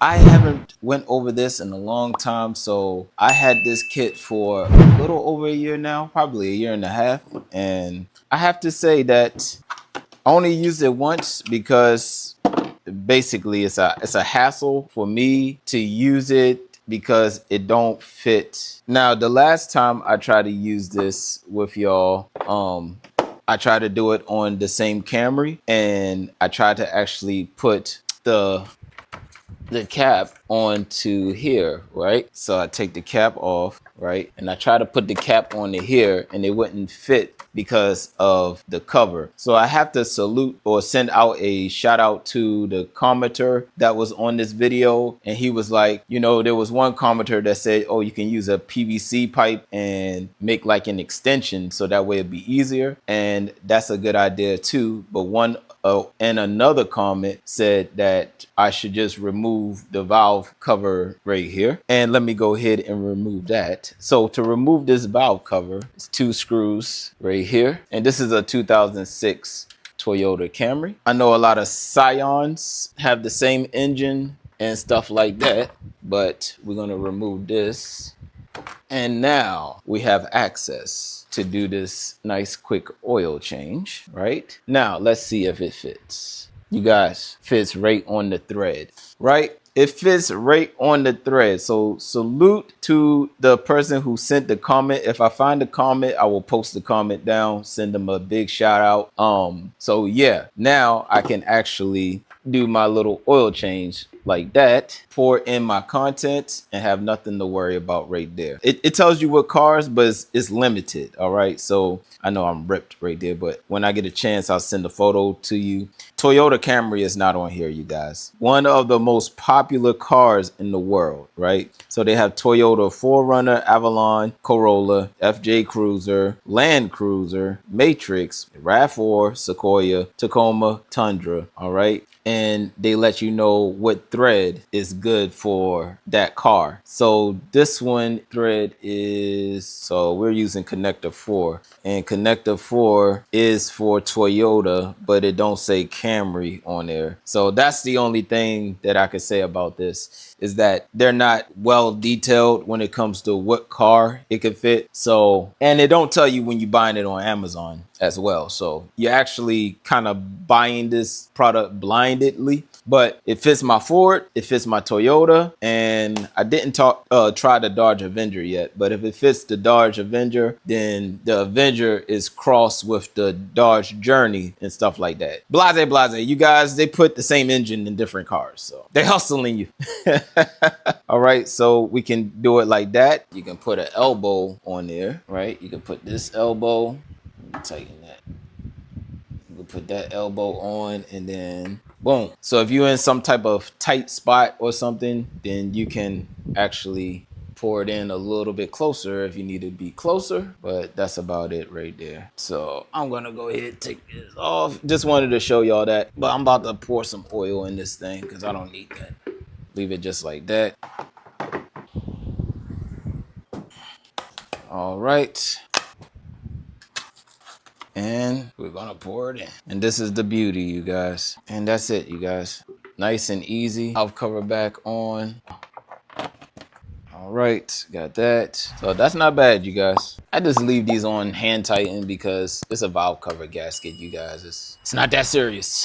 I haven't went over this in a long time, so I had this kit for a little over a year now, probably a year and a half, and I have to say that I only used it once because basically it's a hassle for me to use it because it don't fit. Now, the last time I tried to use this with y'all, I tried to do it on the same Camry, and I tried to actually put the cap onto here, right? So I take the cap off, right? And I try to put the cap onto here and it wouldn't fit because of the cover. So I have to salute or send out a shout out to the commenter that was on this video. And he was like, you know, there was one commenter that said, oh, you can use a PVC pipe and make like an extension so that way it'd be easier. And that's a good idea too. But and another comment said that I should just remove the valve cover right here. And let me go ahead and remove that. So to remove this valve cover, it's 2 screws right here. And this is a 2006 Toyota Camry. I know a lot of Scions have the same engine and stuff like that, but we're going to remove this. And now we have access to do this nice quick oil change, right? Now let's see if it fits. You guys, fits right on the thread, right? It fits right on the thread. So salute to the person who sent the comment. If I find the comment, I will post the comment down, send them a big shout out. So yeah, now I can actually do my little oil change like that, pour in my content, and have nothing to worry about right there. It tells you what cars, but it's limited. All right. So I know I'm ripped right there, but when I get a chance, I'll send a photo to you. Toyota Camry is not on here, you guys. One of the most popular cars in the world, right? So they have Toyota 4Runner, Avalon, Corolla, FJ Cruiser, Land Cruiser, Matrix, RAV4, Sequoia, Tacoma, Tundra, all right? And they let you know what thread is good for that car. So this one thread is, so we're using connector 4, and connector 4 is for Toyota, but it don't say Camry on there. So that's the only thing that I could say about this, is that they're not well detailed when it comes to what car it could fit. So, and it don't tell you when you're buying it on Amazon as well. So you're actually kind of buying this product blindly, but it fits my Ford, it fits my Toyota, and I didn't try the Dodge Avenger yet, but if it fits the Dodge Avenger, then the Avenger is crossed with the Dodge Journey and stuff like that. Blase, you guys, they put the same engine in different cars, so they hustling you. All right, so we can do it like that. You can put an elbow on there, right? You can put this elbow, tighten that. You can put that elbow on, and then boom. So if you're in some type of tight spot or something, then you can actually pour it in a little bit closer if you need to be closer, but that's about it right there. So I'm gonna go ahead and take this off. Just wanted to show y'all that, but I'm about to pour some oil in this thing because I don't need that. Leave it just like that. All right. And we're gonna pour it in. And this is the beauty, you guys. And that's it, you guys. Nice and easy. Valve cover back on. All right, got that. So that's not bad, you guys. I just leave these on hand tighten because it's a valve cover gasket, you guys. It's not that serious.